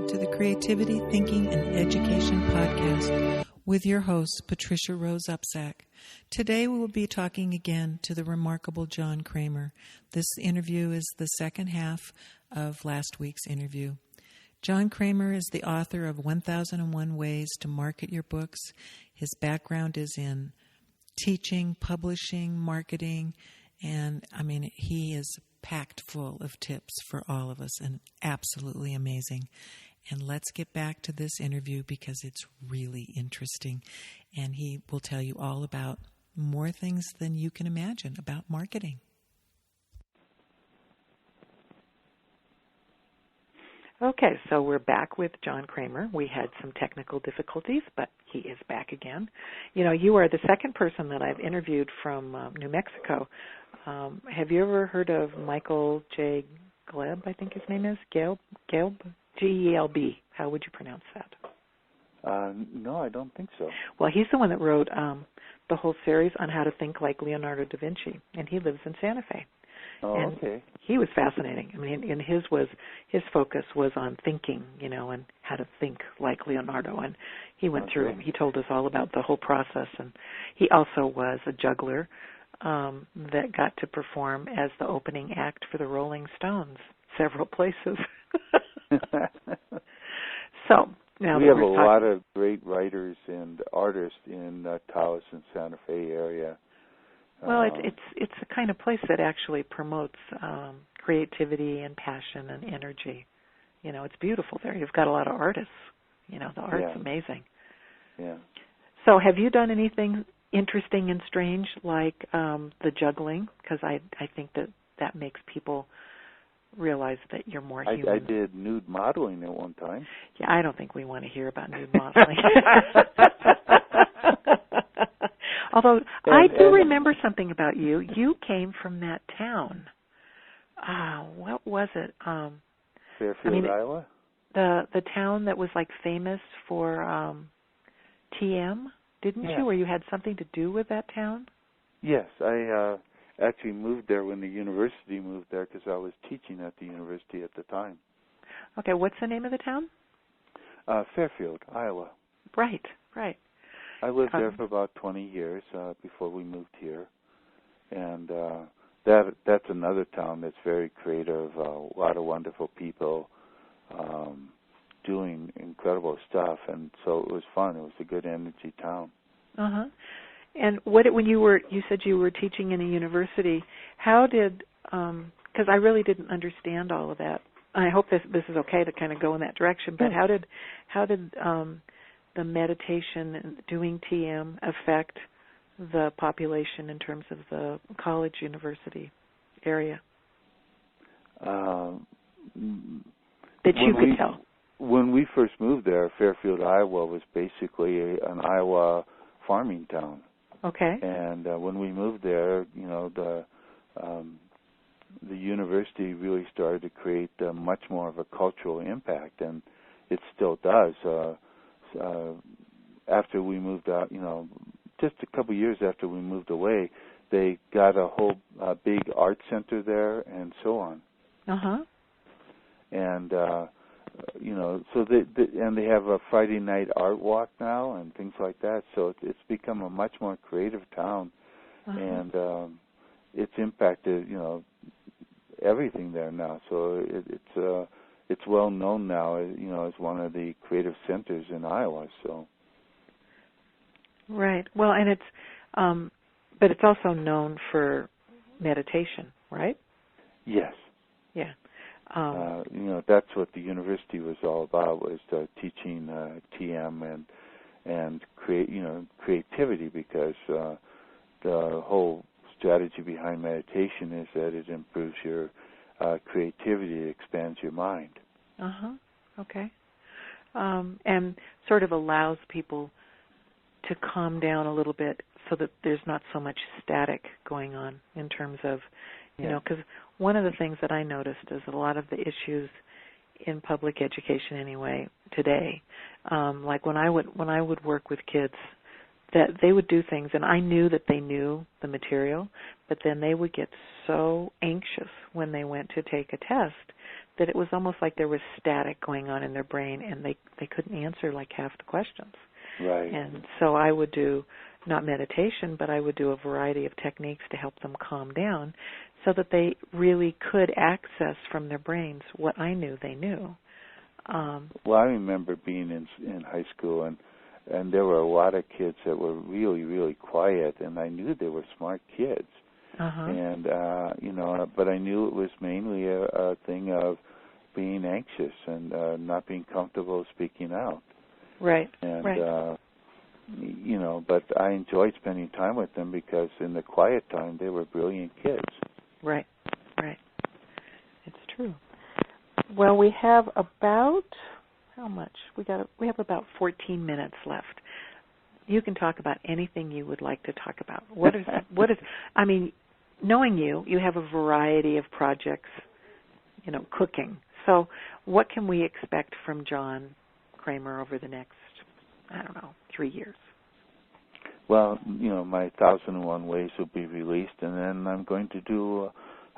listening to the Creativity, Thinking, and Education podcast with your host, Patricia Rose Upsack. Today we will be talking again to the remarkable John Kremer. This interview is the second half of last week's interview. John Kremer is the author of 1001 Ways to Market Your Books. His background is in teaching, publishing, marketing, and he is packed full of tips for all of us and absolutely amazing. And let's get back to this interview because it's really interesting. And he will tell you all about more things than you can imagine about marketing. Okay, so we're back with John Kremer. We had some technical difficulties, but he is back again. You know, you are the second person that I've interviewed from New Mexico. Have you ever heard of Michael J. Gleb, I think his name is? Gelb? G-E-L-B. How would you pronounce that? No, I don't think so. Well, he's the one that wrote the whole series on how to think like Leonardo da Vinci, and he lives in Santa Fe. Oh, and okay. He was fascinating. I mean, and his focus was on thinking, you know, and how to think like Leonardo. And he went through and he told us all about the whole process. And he also was a juggler that got to perform as the opening act for the Rolling Stones several places. So now we have a lot of great writers and artists in Taos and Santa Fe area. Well, it's a kind of place that actually promotes creativity and passion and energy. You know, it's beautiful there. You've got a lot of artists. You know, the art's amazing. Yeah. So have you done anything interesting and strange like the juggling? Because I think that makes people realize that you're more human. I did nude modeling at one time. Yeah, I don't think we want to hear about nude modeling. Although I do remember something about you. You came from that town. What was it? Fairfield, Iowa? The town that was like famous for TM, didn't you? Or you had something to do with that town? Yes, I actually moved there when the university moved there because I was teaching at the university at the time. Okay, what's the name of the town? Fairfield, Iowa. Right. I lived there for about 20 years before we moved here. And that's another town that's very creative, a lot of wonderful people doing incredible stuff. And so it was fun. It was a good energy town. Uh-huh. And when you said you were teaching in a university, how did, because I really didn't understand all of that. I hope this is okay to kind of go in that direction, but how did the meditation and doing TM affect the population in terms of the college university area? That you could tell. When we first moved there, Fairfield, Iowa was basically an Iowa farming town. Okay. And when we moved there, you know, the university really started to create much more of a cultural impact, and it still does. After we moved out, you know, just a couple years after we moved away, they got a whole big art center there and so on. Uh-huh. And, you know, so they have a Friday night art walk now and things like that. So it's become a much more creative town. Uh-huh. And it's impacted, you know, everything there now. So it's well known now, you know, as one of the creative centers in Iowa. So. Right. Well, and it's, but it's also known for meditation, right? Yes. Yeah. You know, that's what the university was all about, was teaching TM and creativity, because the whole strategy behind meditation is that it improves your creativity, it expands your mind. Uh-huh. Okay. And sort of allows people to calm down a little bit so that there's not so much static going on in terms of, you know, because one of the things that I noticed is that a lot of the issues in public education anyway today, like when I would work with kids that they would do things, and I knew that they knew the material, but then they would get so anxious when they went to take a test that it was almost like there was static going on in their brain, and they couldn't answer like half the questions. Right. And so I would do not meditation, but I would do a variety of techniques to help them calm down so that they really could access from their brains what I knew they knew. Well, I remember being in high school, and there were a lot of kids that were really, really quiet, and I knew they were smart kids. And, but I knew it was mainly a thing of being anxious and not being comfortable speaking out. Right, and, right. But I enjoyed spending time with them because in the quiet time they were brilliant kids. Right, right. It's true. Well, we have about, how much? We have about 14 minutes left. You can talk about anything you would like to talk about. What is, I mean, knowing you have a variety of projects, cooking. So what can we expect from John Kremer over the next, 3 years? Well, my 1001 Ways will be released, and then I'm going to do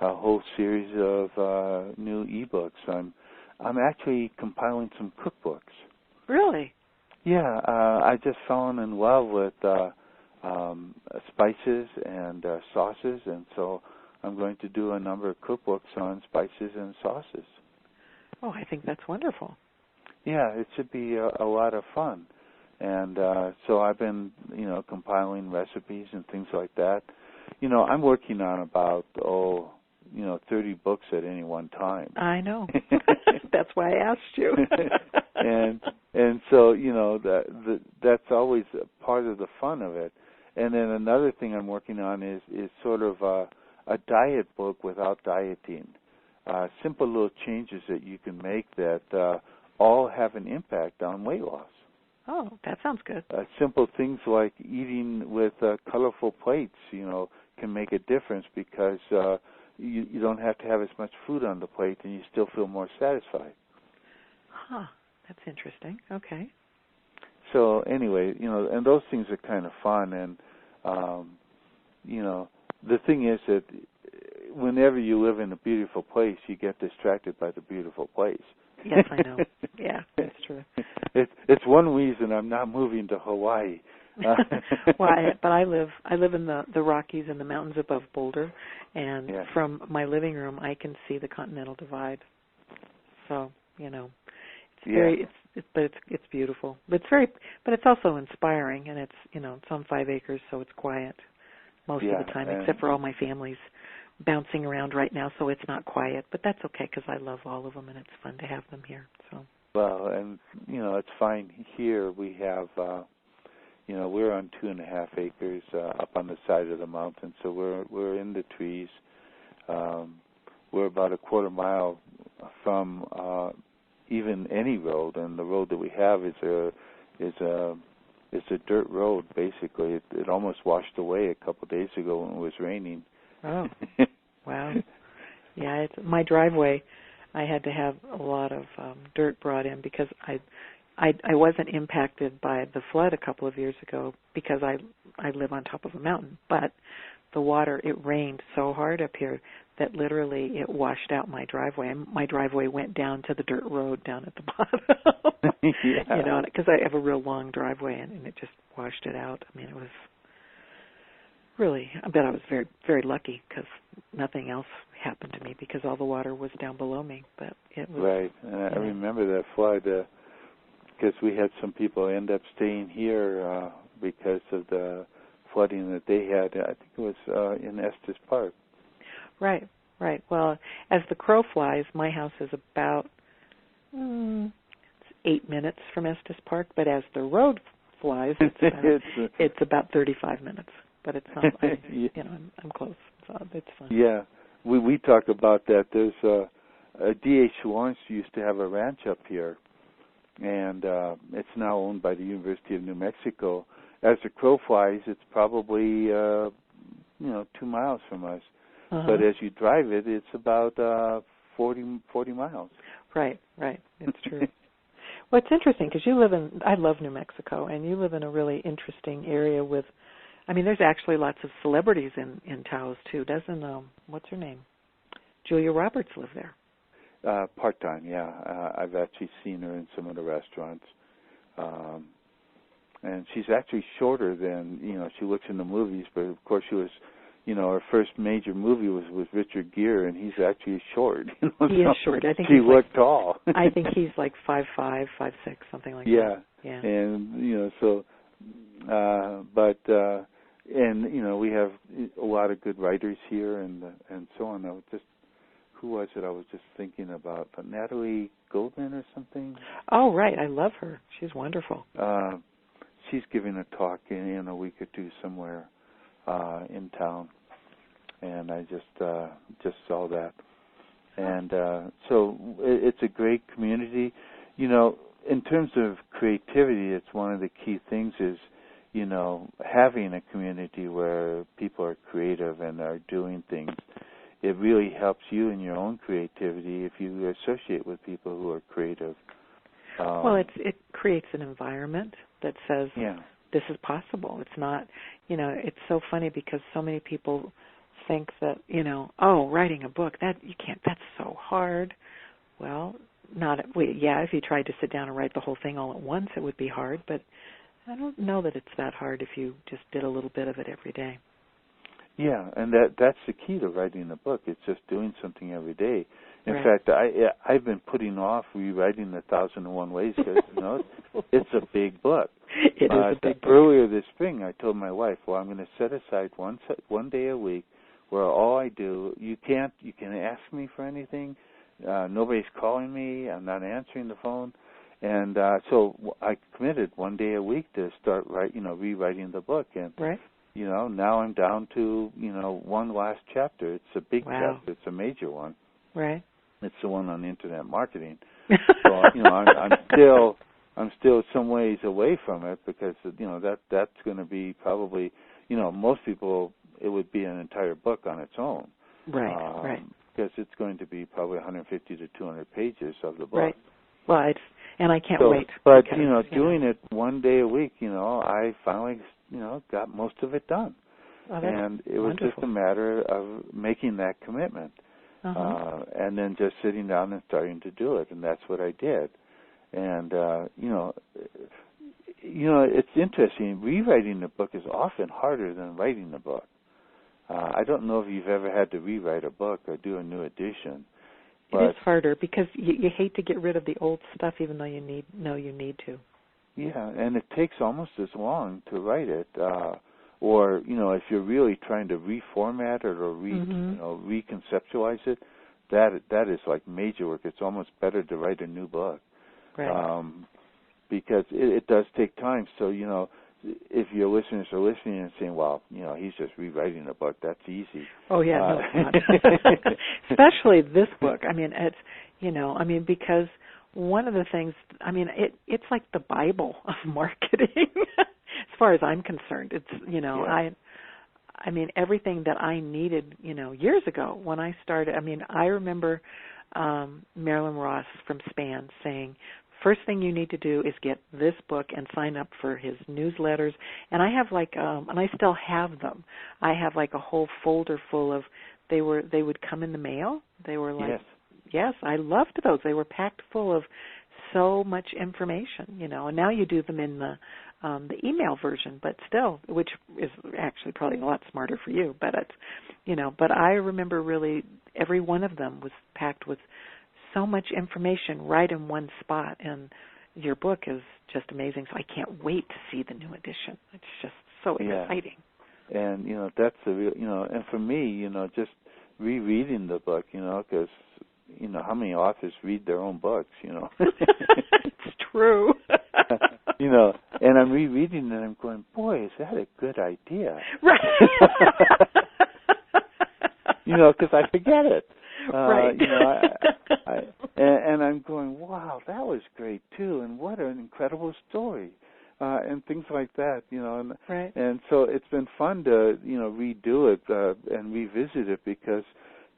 a whole series of new ebooks. I'm actually compiling some cookbooks. Really? Yeah, I just fallen in love with spices and sauces, and so I'm going to do a number of cookbooks on spices and sauces. Oh, I think that's wonderful. Yeah, it should be a lot of fun. And so I've been, compiling recipes and things like that. I'm working on about, 30 books at any one time. I know. That's why I asked you. and so, that's always part of the fun of it. And then another thing I'm working on is sort of a diet book without dieting. Simple little changes that you can make that all have an impact on weight loss. Oh, that sounds good. Simple things like eating with colorful plates, can make a difference because you don't have to have as much food on the plate and you still feel more satisfied. Huh, that's interesting. Okay. So anyway, and those things are kind of fun. And, the thing is that whenever you live in a beautiful place, you get distracted by the beautiful place. Yes, I know. Yeah, that's true. It's one reason I'm not moving to Hawaii. Well, I live in the Rockies in the mountains above Boulder, and from my living room I can see the Continental Divide. So it's beautiful. But it's also inspiring, and it's on 5 acres, so it's quiet most of the time, except for all my family's bouncing around right now, so it's not quiet. But that's okay because I love all of them, and it's fun to have them here. So. Well, and it's fine here. We have, we're on 2.5 acres up on the side of the mountain, so we're in the trees. We're about a quarter mile from even any road, and the road that we have is a dirt road. Basically, it almost washed away a couple of days ago when it was raining. Oh, wow. Yeah, it's my driveway. I had to have a lot of dirt brought in because I wasn't impacted by the flood a couple of years ago because I live on top of a mountain. But the water, it rained so hard up here that literally it washed out my driveway. And my driveway went down to the dirt road down at the bottom. Because I have a real long driveway, and it just washed it out. I mean, it was really, I bet I was very, very lucky because nothing else happened to me because all the water was down below me. But it was right. And I remember that flood because we had some people end up staying here because of the flooding that they had. I think it was in Estes Park. Right, right. Well, as the crow flies, my house is about 8 minutes from Estes Park, but as the road flies, it's about 35 minutes. But it's not, I'm close, so it's fun. Yeah, we talk about that. There's a D.H. Lawrence used to have a ranch up here, and it's now owned by the University of New Mexico. As the crow flies, it's probably 2 miles from us. But as you drive it, it's about 40 miles. Right, right. It's true. Well, it's interesting because I love New Mexico, and you live in a really interesting area with, there's actually lots of celebrities in Taos, too. Doesn't, what's her name? Julia Roberts live there. Part-time, yeah. I've actually seen her in some of the restaurants. And she's actually shorter than, she looks in the movies, but of course she was, her first major movie was with Richard Gere, and he's actually short. He is short. I think she looked tall. I think he's like 5'5", 5'6", something like that. Yeah. And, and, we have a lot of good writers here and so on. Who was it I was just thinking about? Natalie Goldman or something? Oh, right. I love her. She's wonderful. She's giving a talk in a week or two somewhere in town, and I just saw that. And so it's a great community. In terms of creativity, it's one of the key things is, having a community where people are creative and are doing things. It really helps you in your own creativity if you associate with people who are creative. Well, it creates an environment that says this is possible. It's not, it's so funny because so many people think that, writing a book, you can't, that's so hard. Well, if you tried to sit down and write the whole thing all at once, it would be hard, but I don't know that it's that hard if you just did a little bit of it every day. Yeah, and that's the key to writing a book. It's just doing something every day. In fact, I've been putting off rewriting 1,001 Ways because, it's a big book. It is a big book. Earlier this spring, I told my wife, well, I'm going to set aside one day a week where all I do, you can ask me for anything. Nobody's calling me. I'm not answering the phone. And so I committed one day a week to start rewriting the book. And now I'm down to, one last chapter. It's a big chapter. It's a major one. Right. It's the one on internet marketing. So, I'm still some ways away from it because, that's going to be probably, most people, it would be an entire book on its own. Right. Because it's going to be probably 150 to 200 pages of the book. Right. Well, and I can't wait. But, doing it one day a week, I finally, got most of it done. Oh, and it was wonderful. just a matter of making that commitment. And then just sitting down and starting to do it, and that's what I did. And, it's interesting. Rewriting a book is often harder than writing a book. I don't know if you've ever had to rewrite a book or do a new edition. But it is harder because you hate to get rid of the old stuff even though you need to. Yeah, and it takes almost as long to write it. Or, if you're really trying to reformat it or reconceptualize it, that is like major work. It's almost better to write a new book. Right. Because it does take time. So, if your listeners are listening and saying, well, he's just rewriting a book, that's easy. Oh, yeah, no, it's not. Especially this book. It's, because one of the things, it's like the Bible of marketing. As far as I'm concerned, it's, everything that I needed, years ago when I started. I remember Marilyn Ross from Span saying, first thing you need to do is get this book and sign up for his newsletters. And I have and I still have them. I have a whole folder full of, they would come in the mail. They were yes, I loved those. They were packed full of so much information, and now you do them in the email version, but still, which is actually probably a lot smarter for you, but it's, but I remember really every one of them was packed with so much information right in one spot, and your book is just amazing, so I can't wait to see the new edition. It's just so exciting. And, that's the real, and for me, just rereading the book, because, how many authors read their own books, It's true. And I'm rereading it and I'm going, boy, is that a good idea? Right. Because I forget it. Right. And I'm going, wow, that was great too, and what an incredible story, and things like that, And, right. And so it's been fun to, redo it and revisit it because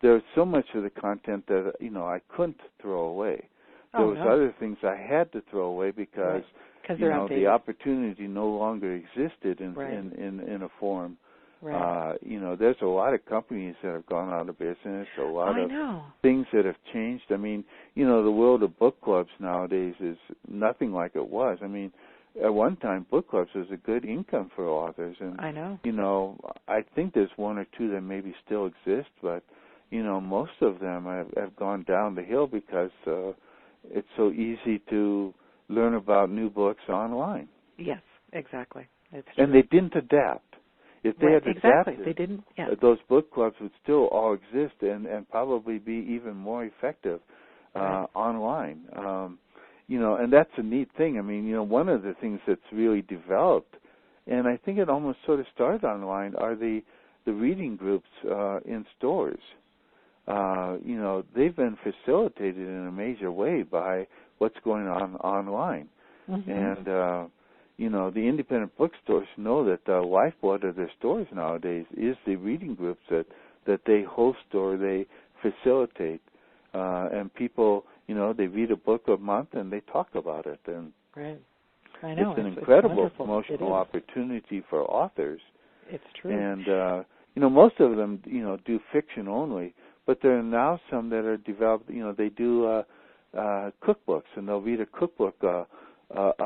there's so much of the content that, I couldn't throw away. there was other things I had to throw away because the opportunity no longer existed in a form. Right. There's a lot of companies that have gone out of business, a lot of things that have changed. I mean, the world of book clubs nowadays is nothing like it was. I mean, at one time, book clubs was a good income for authors. And, I know. I think there's one or two that maybe still exist, but, most of them have gone down the hill because it's so easy to learn about new books online. Yes, exactly. It's true. And they didn't adapt. If they had adapted, they didn't. Yeah. Those book clubs would still all exist and probably be even more effective online. And that's a neat thing. I mean, one of the things that's really developed, and I think it almost sort of started online, are the reading groups in stores. They've been facilitated in a major way by what's going on online. Mm-hmm. And the independent bookstores know that the lifeblood of their stores nowadays is the reading groups that they host or they facilitate. And people, they read a book a month and they talk about it. And right. I know. It's an incredible promotional opportunity for authors. It's true. And, most of them, do fiction only. But there are now some that are developed, they do cookbooks, and they'll read a cookbook a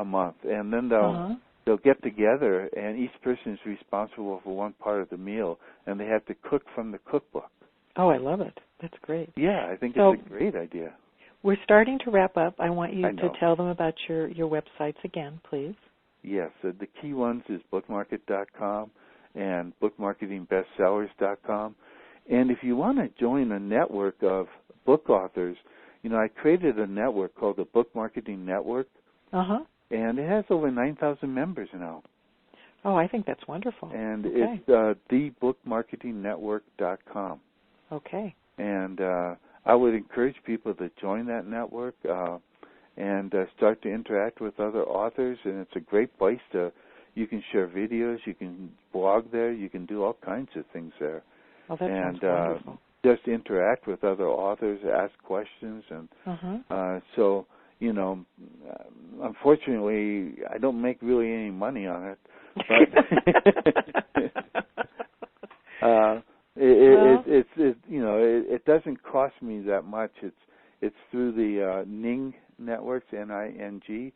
month, and then they'll get together, and each person is responsible for one part of the meal, and they have to cook from the cookbook. Oh, I love it. That's great. Yeah, I think it's a great idea. We're starting to wrap up. I want you to tell them about your websites again, please. Yes, the key ones is bookmarket.com and bookmarketingbestsellers.com. And if you want to join a network of book authors, I created a network called the Book Marketing Network. And it has over 9,000 members now. Oh, I think that's wonderful. And it's thebookmarketingnetwork.com. Okay. And I would encourage people to join that network and start to interact with other authors. And it's a great place you can share videos, you can blog there, you can do all kinds of things there. Oh, that sounds wonderful. Just interact with other authors, ask questions. And so, unfortunately, I don't make really any money on it. But it doesn't cost me that much. It's through the Ning networks, NING,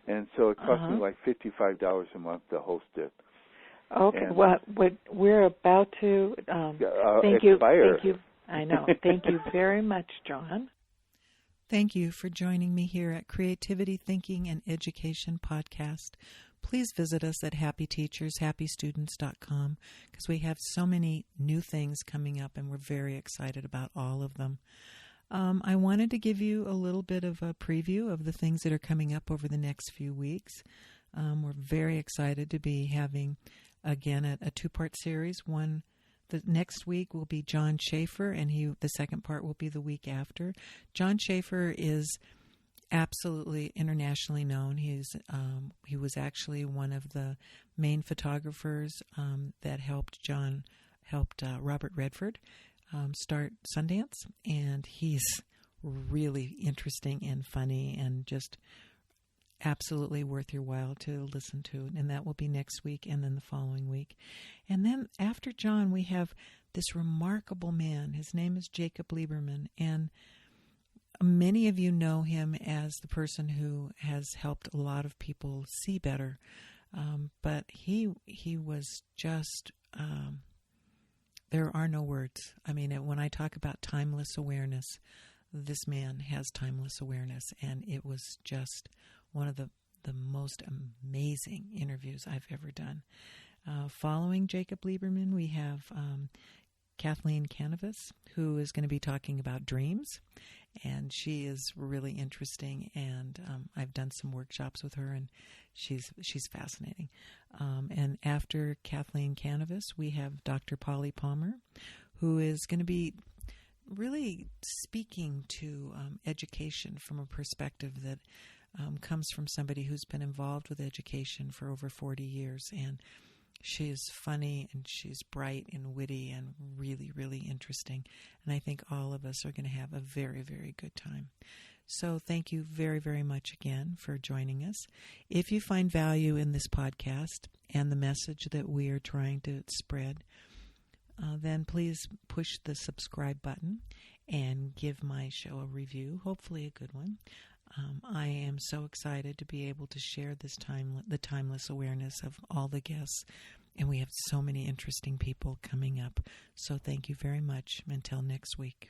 and so it costs me like $55 a month to host it. Okay. And we're about to thank expire. you. I know. Thank you very much, John. Thank you for joining me here at Creativity, Thinking, and Education Podcast. Please visit us at happyteachershappystudents.com because we have so many new things coming up and we're very excited about all of them. I wanted to give you a little bit of a preview of the things that are coming up over the next few weeks. We're very excited to be having, again, a two-part series. The next week will be John Schaefer, and the second part will be the week after. John Schaefer is absolutely internationally known. He was actually one of the main photographers that helped Robert Redford start Sundance, and he's really interesting and funny and just absolutely worth your while to listen to. And that will be next week and then the following week. And then after John, we have this remarkable man. His name is Jacob Lieberman, and many of you know him as the person who has helped a lot of people see better. But he was just, there are no words. I mean, when I talk about timeless awareness, this man has timeless awareness, and it was just one of the most amazing interviews I've ever done. Following Jacob Lieberman, we have Kathleen Canavas, who is going to be talking about dreams, and she is really interesting, and I've done some workshops with her, and she's fascinating. And after Kathleen Canavas, we have Dr. Polly Palmer, who is going to be really speaking to education from a perspective that comes from somebody who's been involved with education for over 40 years, and she's funny and she's bright and witty and really, really interesting, and I think all of us are going to have a very, very good time. So thank you very, very much again for joining us. If you find value in this podcast and the message that we are trying to spread, then please push the subscribe button and give my show a review, hopefully a good one. I am so excited to be able to share the timeless awareness of all the guests, and we have so many interesting people coming up. So thank you very much. Until next week.